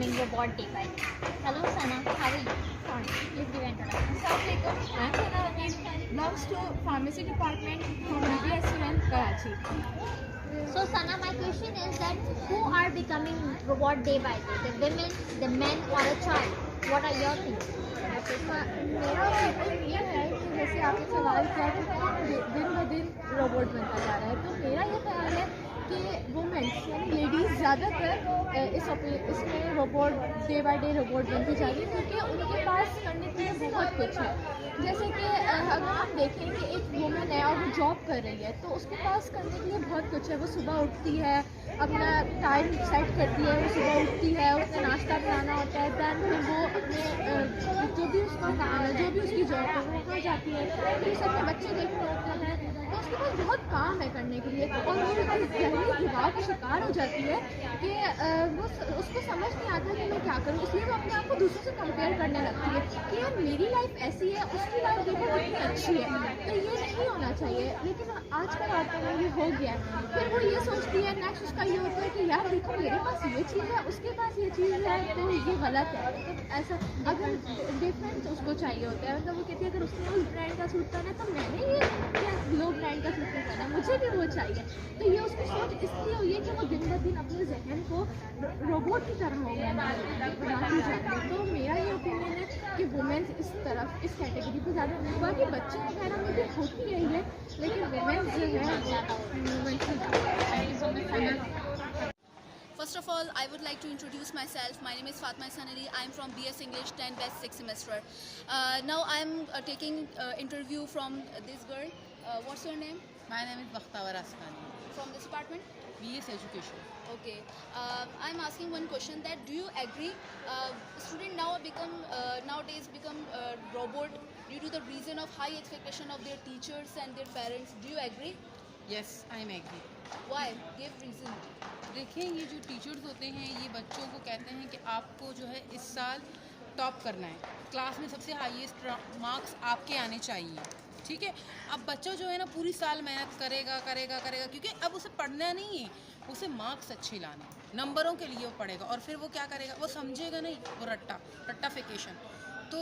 becoming robot day by day. Hello Sana, how are you? Fine. Please give an introduction. Assalamualaikum. I'm Sana Ramesh. Belongs to Pharmacy Department from BSUN Karachi. So Sana, my question is that who are becoming robot day by day? The women, the men, or a child? What are your things? मेरा opinion ये है कि जैसे आपने सवाल किया कि कौन दिन ब दिन रोबोट बनता जा रहा है, तो मेरा ये ख्याल है कि वुमेन्स यानी लेडीज़ ज़्यादातर इसमें robot day by day robot बनती जा रही है, क्योंकि उनके पास करने के लिए बहुत कुछ है। जैसे कि अगर हम देखें कि एक वुमेन है और वो जॉब कर रही है, तो उसके पास करने के लिए बहुत कुछ है। वो सुबह उठती है, अपना टाइम सेट करती है, वो सुबह उठती है, उसने नाश्ता बनाना होता है, दैन फिर वो अपने जो भी उसका काम है, जो भी उसकी जॉब है, वो वहाँ जाती है, फिर उसे अपने बच्चे देखने होते हैं, तो उसके पास बहुत काम है करने के लिए। और वो इतनी जहनी दबाव का शिकार हो जाती है कि वो उसको समझ नहीं आता कि मैं क्या करूँ, इसलिए वो अपने आप को दूसरों से कंपेयर करने लगती है कि यार मेरी लाइफ ऐसी है, उसकी लाइफ देखो कितनी अच्छी है। तो ये नहीं होना चाहिए, लेकिन आजकल आता है ये हो गया है। फिर वो ये सोचती है, नेक्स्ट उसका ये होता है कि यार देखो मेरे पास ये चीज़ है, उसके पास ये चीज़ है, तो ये गलत है। तो ऐसा अगर डिफरेंस उसको चाहिए होता है, मतलब वो कहती है अगर उसने उस ब्रांड का सूट पहना है तो मैंने ये क्या लो ब्रांड का सूट नहीं पहना, मुझे भी वो चाहिए। तो ये उसकी सोच इसलिए हुई है कि वो दिन ब दिन अपने जहन को रोबोट की तरह हो गया बनाती जाती है। तो मेरा ये ओपिनियन है कि वुमेन्स इस तरफ इस कैटेगरी पर ज़्यादा, बाकी बच्चे वगैरह में भी होती रही है, लेकिन वुमेन्स जो है वुमेन्स से ज़्यादा। First of all, I would like to introduce myself. My name is Fatma Sanali. I am from BS English 10 Best 6th semester. Now I am taking interview from this girl. What's your name? My name is Bakhtawar Asmani. From this department? BS Education. Okay. I'm asking one question that do you agree student nowadays become robot due to the reason of high expectation of their teachers and their parents? Do you agree? Yes, I am agree. Why? Give reason. देखिए, ये जो teachers होते हैं ये बच्चों को कहते हैं कि आपको जो है इस साल टॉप करना है, क्लास में सबसे हाईएस्ट मार्क्स आपके आने चाहिए, ठीक है। अब बच्चा जो है ना पूरी साल मेहनत करेगा, क्योंकि अब उसे पढ़ना नहीं है, उसे मार्क्स अच्छे लाने, नंबरों के लिए वो पढ़ेगा। और फिर वो क्या करेगा, वो समझेगा नहीं, वो रट्टाफिकेशन। तो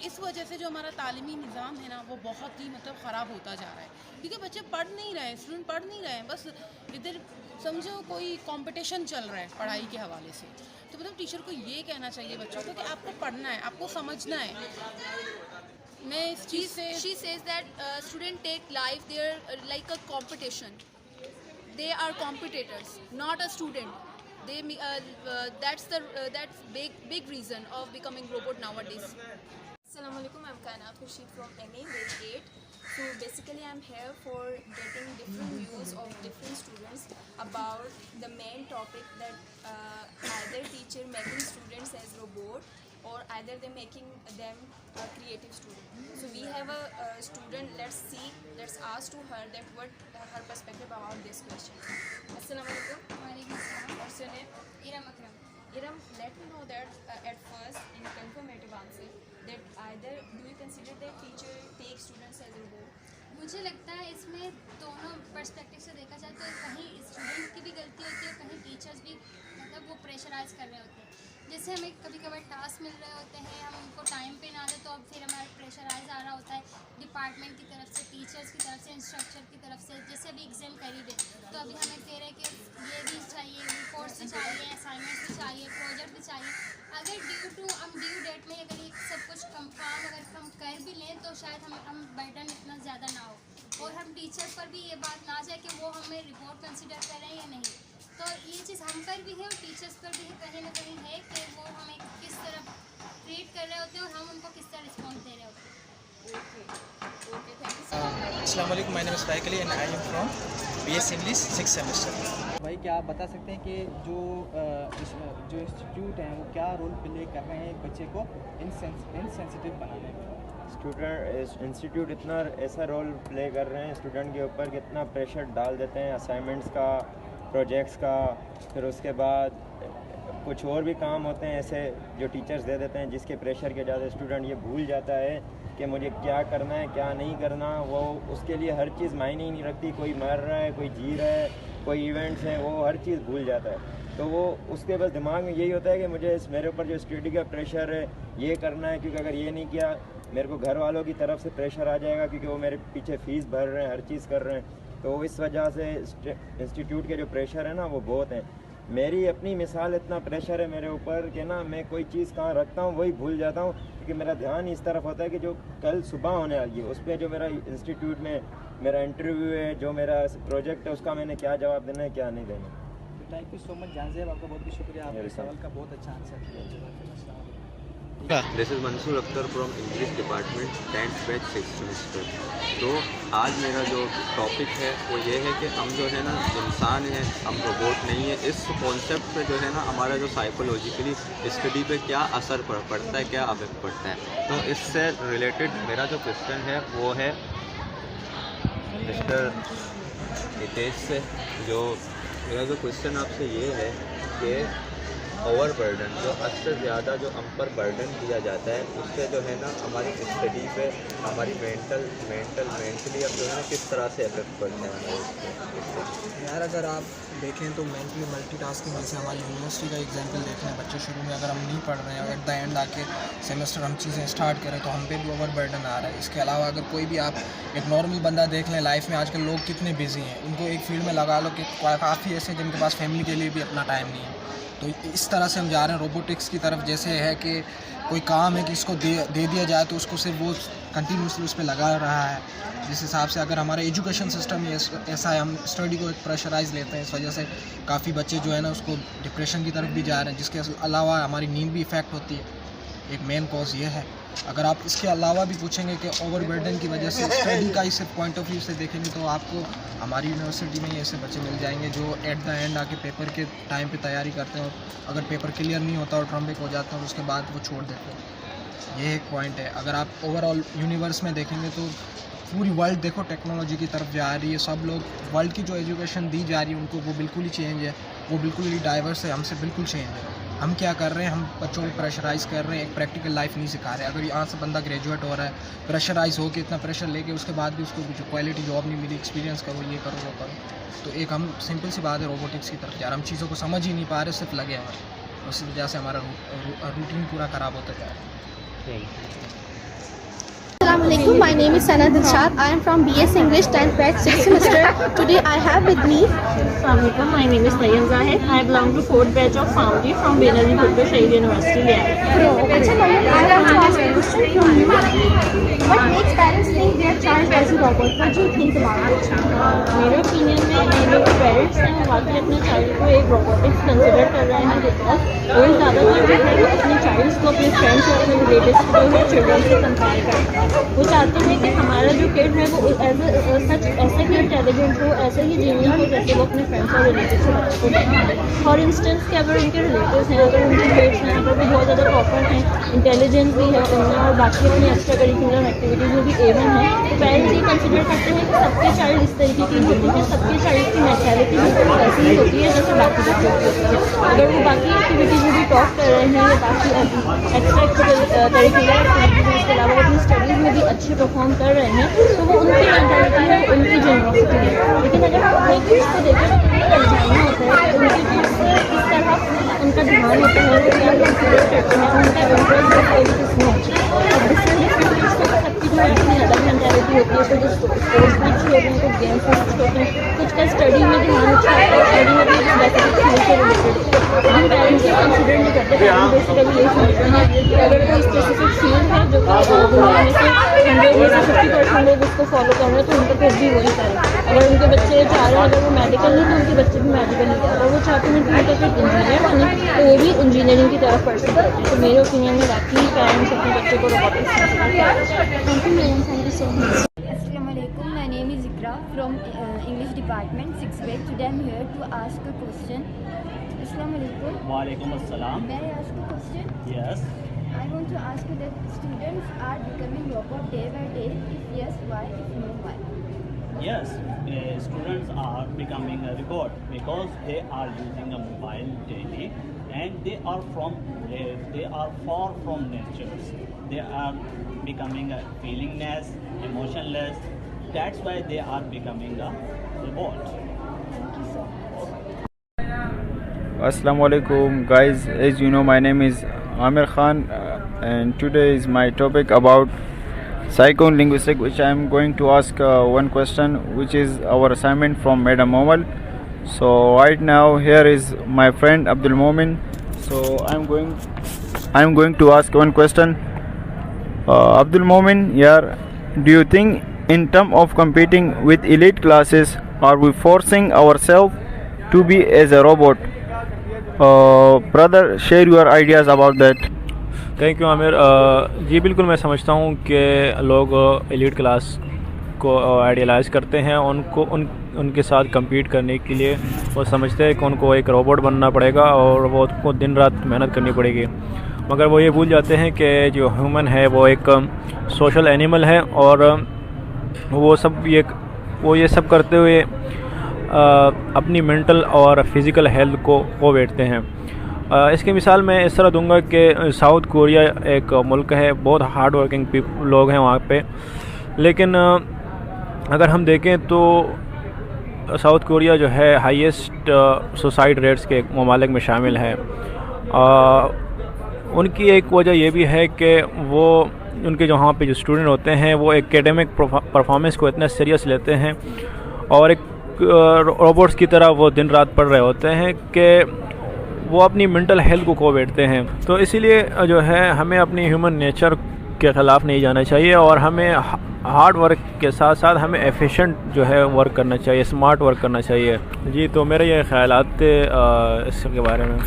इस वजह से जो हमारा तालीमी निज़ाम है ना वो बहुत ही मतलब ख़राब होता जा रहा है, क्योंकि बच्चे पढ़ नहीं रहे हैं, स्टूडेंट पढ़ नहीं रहे हैं, बस इधर समझो कोई कंपटीशन चल रहा है पढ़ाई के हवाले से। तो मतलब टीचर को ये कहना चाहिए बच्चों को कि आपको पढ़ना है, आपको समझना है। मैं इस चीज़ से She says that student take life their like a competition. They are competitors, not a student. They that's big reason of becoming robot nowadays. Assalamualaikum, I'm Kana Khurshid from MA grade 8. So basically I'm here for getting different views of different students about the main topic that either teacher making students as robot or either they making them a creative student. So we have a student, let's ask to her that what her perspective about this question. Assalamualaikum. What's your name? Iram Akram. Iram, let me know that at first in confirmative answer that either do you consider that teacher take students as robot? मुझे लगता है इसमें दोनों perspective से देखा जाए तो कहीं स्टूडेंट की भी गलती होती है, कहीं टीचर्स भी मतलब वो प्रेशराइज कर रहे होते हैं। जैसे हमें कभी कभार टास्क मिल रहे होते हैं, हम उनको टाइम पे ना दें तो अब फिर हमारा प्रेशराइज आ रहा होता है डिपार्टमेंट की तरफ से, टीचर्स की तरफ से, इंस्ट्रक्टर की तरफ से। जैसे अभी एग्ज़ाम कर ही दे तो अभी हमें कह रहे हैं कि ये भी चाहिए, रिपोर्ट्स भी चाहिए, असाइनमेंट्स भी चाहिए, प्रोजेक्ट भी चाहिए। अगर ड्यू डेट में अगर ये सब कुछ काम अगर हम कर भी लें तो शायद हम बर्डन इतना ज़्यादा ना हो और हम टीचर पर भी ये बात ना जाए कि वो हमें रिपोर्ट कंसिडर करें या नहीं। तो ये चीज़ हम पर भी है और टीचर्स पर भी कहीं ना कहीं है कि वो हमें किस तरह ट्रीट कर रहे होते हैं और हम उनको किस तरह रिस्पॉन्स दे रहे होते हैं। Okay, thank you so much. Assalamualaikum, my name is Faik Ali and I am from BS English 6th semester. भाई क्या आप बता सकते हैं कि जो इंस्टीट्यूट हैं वो क्या रोल प्ले कर रहे हैं एक बच्चे को इनसेंसिटिव बनाने में? इंस्टीट्यूट इतना ऐसा रोल प्ले कर रहे हैं स्टूडेंट के ऊपर कि इतना प्रेशर डाल देते हैं असाइनमेंट्स का, प्रोजेक्ट्स का, फिर उसके बाद कुछ और भी काम होते हैं ऐसे जो टीचर्स दे देते हैं जिसके प्रेशर के ज़्यादा स्टूडेंट ये भूल जाता है कि मुझे क्या करना है क्या नहीं करना। वो उसके लिए हर चीज़ मायने ही नहीं रखती, कोई मर रहा है, कोई जी रहा है, कोई इवेंट्स हैं, वो हर चीज़ भूल जाता है। तो वो उसके बस दिमाग में यही होता है कि मुझे मेरे ऊपर जो स्टडी का प्रेशर है ये करना है, क्योंकि अगर ये नहीं किया मेरे को घर वालों की तरफ से प्रेशर आ जाएगा, क्योंकि वो मेरे पीछे फ़ीस भर रहे हैं, हर चीज़ कर रहे हैं। तो इस वजह से इंस्टीट्यूट के जो प्रेशर है ना वो बहुत हैं। मेरी अपनी मिसाल, इतना प्रेशर है मेरे ऊपर कि ना मैं कोई चीज़ कहाँ रखता हूँ वही भूल जाता हूँ, क्योंकि मेरा ध्यान इस तरफ होता है कि जो कल सुबह होने वाली है उस पर जो मेरा इंस्टीट्यूट में मेरा इंटरव्यू है, जो मेरा प्रोजेक्ट है, उसका मैंने क्या जवाब देना है क्या नहीं देना। Thank you so much Janzeb, आपका बहुत बहुत शुक्रिया, आपके सवाल का बहुत अच्छा आंसर दिया। This is Mansoor Akhtar from English department 10th batch 6th semester. तो आज मेरा जो टॉपिक है वो ये है कि हम जो है ना इंसान हैं, हम रोबोट नहीं है। इस कॉन्सेप्ट पे जो है ना हमारा जो साइकोलॉजिकली स्टडी पे क्या असर पड़ता है, क्या अफेक्ट पड़ता है। तो इससे रिलेटेड मेरा जो क्वेश्चन है वो है मिस्टर हितेश से। जो मेरा जो क्वेश्चन आपसे ये है कि ओवर बर्डन, जो हद से ज़्यादा जो हम पर बर्डन दिया जाता है उससे जो है ना हमारी स्टडी पे, हमारी मेंटली अब जो है ना किस तरह से इफेक्ट पड़ता है हमारे। यार अगर आप देखें तो मेंटली मल्टीटास्किंग, जैसे हमारी यूनिवर्सिटी का एग्जांपल देख रहे हैं, बच्चे शुरू में अगर हम नहीं पढ़ रहे हैं और एट द एंड आके सेमेस्टर हम चीज़ें स्टार्ट करें तो हम पे भी ओवर बर्डन आ रहा है। इसके अलावा अगर कोई भी आप एक नॉर्मल बंदा देख लें, लाइफ में आजकल लोग कितने बिजी हैं, उनको एक फील्ड में लगा लो कि काफ़ी ऐसे जिनके पास फैमिली के लिए भी अपना टाइम नहीं है। तो इस तरह से हम जा रहे हैं रोबोटिक्स की तरफ। जैसे है कि कोई काम है कि इसको दे दिया जाए तो उसको सिर्फ वो कंटिन्यूसली उस पर लगा रहा है। जिस हिसाब से अगर हमारा एजुकेशन सिस्टम ही ऐसा है, हम स्टडी को एक प्रेशराइज लेते हैं, इस वजह से काफ़ी बच्चे जो है ना उसको डिप्रेशन की तरफ भी जा रहे हैं, जिसके अलावा हमारी नींद भी इफ़ेक्ट होती है। एक मेन कॉज ये है। अगर आप इसके अलावा भी पूछेंगे कि ओवरबर्डन की वजह से स्टडी का इस पॉइंट ऑफ व्यू से देखेंगे तो आपको हमारी यूनिवर्सिटी में ही ऐसे बच्चे मिल जाएंगे जो एट द एंड आके पेपर के टाइम पे तैयारी करते हैं और अगर पेपर क्लियर नहीं होता और ट्रम्बिक हो जाते हैं और उसके बाद वो छोड़ देते हैं। ये एक पॉइंट है। अगर आप ओवरऑल यूनिवर्स में देखेंगे तो पूरी वर्ल्ड देखो टेक्नोलॉजी की तरफ जा रही है। सब लोग वर्ल्ड की जो एजुकेशन दी जा रही है उनको वो बिल्कुल ही चेंज है, वो बिल्कुल ही डाइवर्स है, हमसे बिल्कुल चेंज है। हम क्या कर रहे हैं, हम बच्चों को प्रेशराइज़ कर रहे हैं, एक प्रैक्टिकल लाइफ नहीं सिखा रहे। अगर यहाँ से बंदा ग्रेजुएट हो रहा है प्रेशराइज़ हो के, इतना प्रेशर लेके उसके बाद भी उसको कुछ क्वालिटी जॉब नहीं मिली, एक्सपीरियंस करो, ये करो, वो करो। तो एक हम सिंपल सी बात है रोबोटिक्स की तरफ यार, हम चीज़ों को समझ ही नहीं पा रहे, सिर्फ लगे हमारे, उस वजह से हमारा रूटीन पूरा ख़राब होता जा रहा है। Assalamualaikum. My name is Sana Dilshad. I am from BS English 10th batch 6th semester. Today I have with me. Assalamualaikum. My name is Nayan Zahid. I belong to 4th batch of Foundry from Benazir Bhutto Shahid University. I want to ask a question from you. What makes parents think their child as a robot? What do you think about it? मेरे opinion में जो parents हैं वो वाकई अपने child को एक robotics consider कर रहे हैं, बिकॉज वो ज़्यादातर जो है वो अपने चाइल्ड्स को अपने फ्रेंड्स और अपने रिलेटिव्स को जो है चिल्ड्रन से कंपेयर करते हैं। वो चाहते हैं कि हमारा जो किड है वो सच ऐसे ही इंटेलिजेंट हो, ऐसे ही जीनियस हो जैसे वो अपने फ्रेंड्स और रिलेटिव्स को देखते हैं। फॉर इंस्टेंस कि अगर उनके रिलेटिव्स हैं, अगर उनके किड्स हैं, अगर वो बहुत ज़्यादा प्रॉपर हैं, इंटेलिजेंट भी है उनमें और बाकी अपनी एक्स्ट्रा करिकुलर एक्टिविटीज़ में भी एवन है, तो पेरेंट्स ये कंसिडर करते हैं कि सबके चाइल्ड इस तरीके की होती है, सबके चाइल्ड की मैंटेलिटी बिल्कुल ऐसी ही होती है जैसे बाकी बच्चों की होती है। अगर वो बाकी एक्टिविटीज़ में भी टॉप कर रहे हैं या बाकी एक्स्ट्रा करिकुलर एक्टिविटीज़ में, इसके अलावा अपनी स्टडीज़ में भी अच्छे परफॉर्म कर रहे हैं, तो वो उनकी मैंटेलिटी है, उनकी जेनरॉसिटी है। लेकिन अगर हम अपने किड्स को देखें तो उन्हें समझाना होता है उनके किड्स किस तरह उनका ध्यान होता है, वो क्या कंसिडर करते हैं, उनका इंटरेस्ट किसमें है। डिफरेंट किड्स को सबकी जो है अपनी अलग मैंटेलिटी होती है। तो जो स्पोर्ट्स में अच्छे होते हैं, कुछ गेम्स में अच्छे होते हैं, कुछ का स्टडी में ध्यान अच्छा होता है, स्टडी में भी स्पेसिफिक फील्ड से रिलेटेड। हम पेरेंट्स ये कंसिडर नहीं करते, पेरेंट्स बेसिकली यही सोचते हैं कि अगर कोई स्पेसिफिक फील्ड है जो कि दुनिया में से 100 में से 50% लोग उसको फॉलो कर रहे हैं तो उनका खुद भी वही करें। अगर उनके बच्चे चाह रहे हैं, अगर वो मेडिकल नहीं तो उनके बच्चे भी मेडिकल नहीं करें। अगर वो चाहते हैं कि उनका कोई इंजीनियर बने तो वो भी इंजीनियरिंग की तरफ परस्यू करते हैं। तो मेरे ओपिनियन में वाकई पेरेंट्स अपने बच्चे को robotics Thank you, Nayan. Thank you so much. Assalamualaikum. My name is Ikra from English department 6th grade. Today I'm here to ask a question. Assalamualaikum. Walaikum assalam. May I ask a question? Yes. I want to ask you that students are becoming robot day by day. If yes, why? If no, why? Yes, students are becoming a robot because they are using a mobile daily, and they are far from nature. They are becoming a feelingless, emotionless. That's why they are becoming a robot. Thank you so much. Assalamu alaikum guys, as you know my name is Amir Khan and today is my topic about psycholinguistics, which I am going to ask one question, which is our assignment from Madam Momal. So right now here is my friend Abdul Momin. So I am going to ask one question. Abdul Momin, yeah, do you think in terms of competing with elite classes, are we forcing ourselves to be as a robot? Brother, share your ideas about that. Thank you Aamir. जी बिल्कुल, मैं समझता हूँ कि लोग elite class को idealise करते हैं, उनके साथ compete करने के लिए वो समझते हैं कि उनको एक रोबोट बनना पड़ेगा और वो उनको दिन रात मेहनत करनी पड़ेगी, मगर वो ये भूल जाते हैं कि जो ह्यूमन है वो एक सोशल एनिमल है और वो ये सब करते हुए अपनी मेंटल और फिज़िकल हेल्थ को खो बैठते हैं। इसकी मिसाल मैं इस तरह दूंगा कि साउथ कोरिया एक मुल्क है, बहुत हार्ड वर्किंग लोग हैं वहाँ पे, लेकिन अगर हम देखें तो साउथ कोरिया जो है हाईएस्ट सुसाइड रेट्स के ममालिक में शामिल है। उनकी एक वजह ये भी है कि वो उनके जो वहाँ पे जो स्टूडेंट होते हैं वो एकेडमिक परफॉर्मेंस को इतना सीरियस लेते हैं और एक रोबोट्स की तरह वो दिन रात पढ़ रहे होते हैं कि वो अपनी मेंटल हेल्थ को खो बैठते हैं। तो इसीलिए जो है हमें अपनी ह्यूमन नेचर के ख़िलाफ़ नहीं जाना चाहिए और हमें हार्ड वर्क के साथ साथ हमें एफिशिएंट जो है वर्क करना चाहिए, स्मार्ट वर्क करना चाहिए। जी, तो मेरे ये ख्यालात थे इसके बारे में।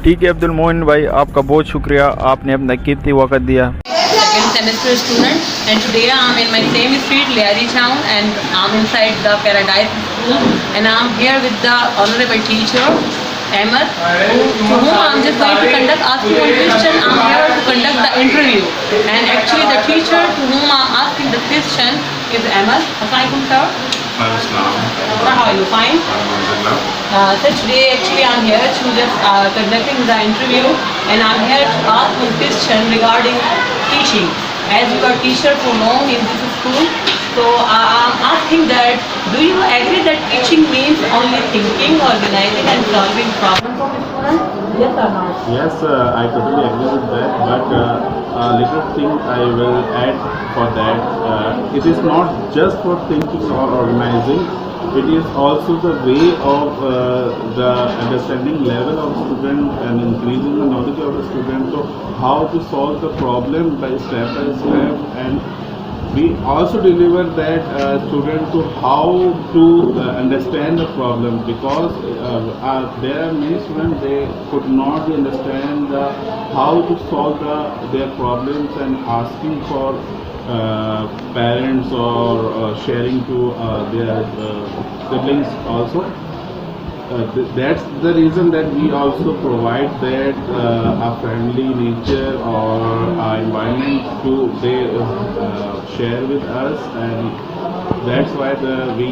ठीक है अब्दुल मोइन भाई, आपका बहुत शुक्रिया, आपने अपना कीमती वक्त दिया। Second semester student, and today I'm in my same street, Liari Town, and I'm inside the Paradise School, and I'm here with the honorable teacher, Ahmed, to whom I'm just going to ask you one question. I'm here to conduct the interview, and actually the teacher to whom I'm asking the question is Ahmed. Assalamualaikum sir. Sir, how are you? Fine? So today actually I'm here to just conducting the interview, and I'm here to ask one question regarding teaching. As you are teacher for long in this school, so I'm asking that, do you agree that teaching means only thinking, organizing and solving problems of students? Yes or no? Yes, I totally agree with that, but a little thing I will add for that. It is not just for thinking or organizing, it is also the way of the understanding level of student and increasing the knowledge of the student, so how to solve the problem by step, and we also deliver that student to how to understand the problem, because there are many students, they could not understand how to solve their problems and asking for parents or sharing to their siblings also. That's the reason that we also provide that a friendly nature or environment to they share with us, and that's why we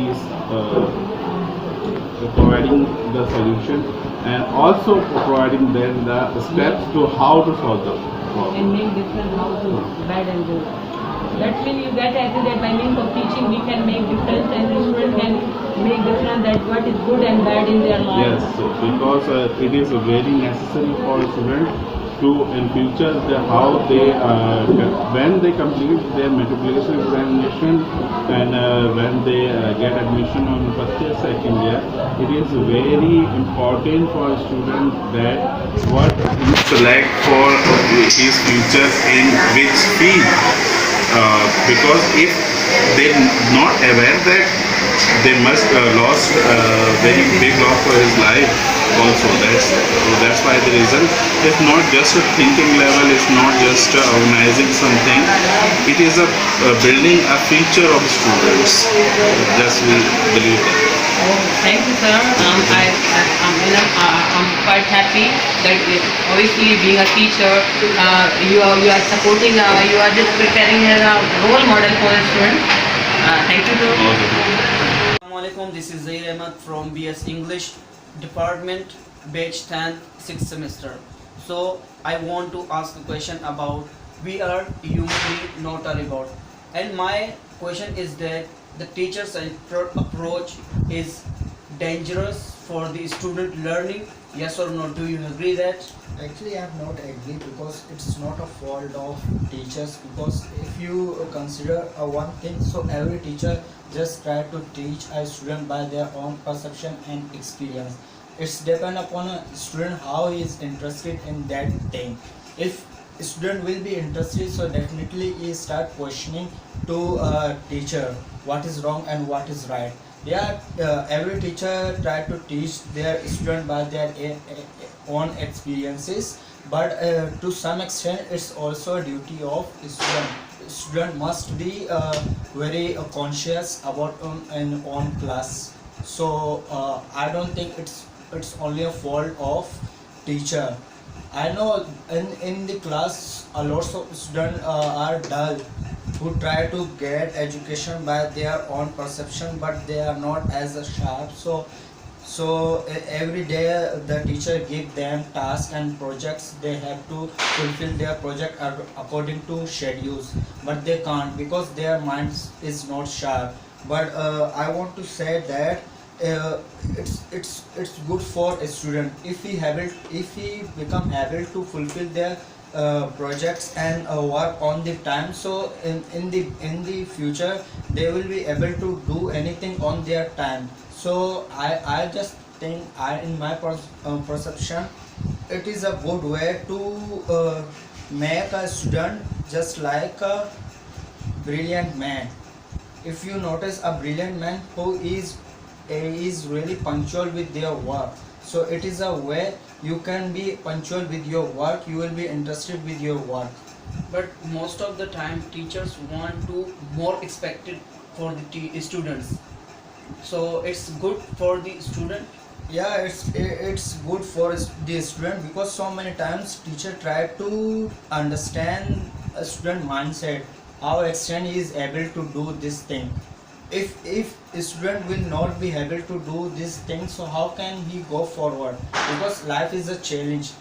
providing the solution and also providing them the steps to how to solve the problem. And make difference how to bad and good. That means you get agree that by means of teaching we can make difference and the student can make difference that what is good and bad in their life. Yes, because it is very necessary for students to in future how they when they complete their matriculation examination and when they get admission on first year, second year, it is very important for a student that what he select for his future in which field. Because if they not aware that they must lost very big loss for his life also, that's why the reason is not just a thinking level, it's not just organizing something, it is a building a future of students. Just we believe that. Thank you, sir. I'm quite happy that obviously being a teacher, you are supporting, you are just preparing as a role model for the students. Thank you, sir. Assalamualaikum. This is Zair Ahmed from BS English Department, batch 10, 6th semester. So I want to ask a question about we are humanly not a robot, and my question is that the teacher's approach is dangerous for the student learning? Yes or no? Do you agree that? Actually, I am not agree because it's not a fault of teachers. Because if you consider one thing, so every teacher just try to teach a student by their own perception and experience. It's depend upon a student how he is interested in that thing. If a student will be interested, so definitely he start questioning to a teacher what is wrong and what is right. Yeah, every teacher try to teach their student by their own experiences, but to some extent it's also a duty of student. Student must be very conscious about an own class. So I don't think it's only a fault of teacher. I know in the class a lot of students are dull, who try to get education by their own perception, but they are not as sharp. So every day the teacher give them tasks and projects. They have to fulfill their project according to schedules, but they can't because their minds is not sharp. But I want to say that it's good for a student if he become able to fulfill their projects and work on the time. So in the future they will be able to do anything on their time. So I just think in my perception it is a good way to make a student just like a brilliant man. If you notice a brilliant man who is really punctual with their work, so it is a way you can be punctual with your work, you will be interested with your work. But most of the time teachers want to more expected for the students, so it's good for the student. Yeah, it's good for the student because so many times teacher try to understand a student mindset, how extent he is able to do this thing. If a student will not be able to do this thing, so how can he go forward? Because life is a challenge.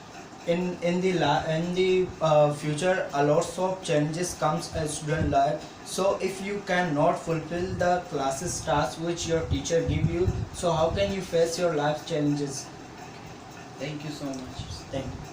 In the future, a lot of challenges comes as student life. So if you cannot fulfill the classes tasks which your teacher give you, so how can you face your life challenges? Thank you so much. Thank you.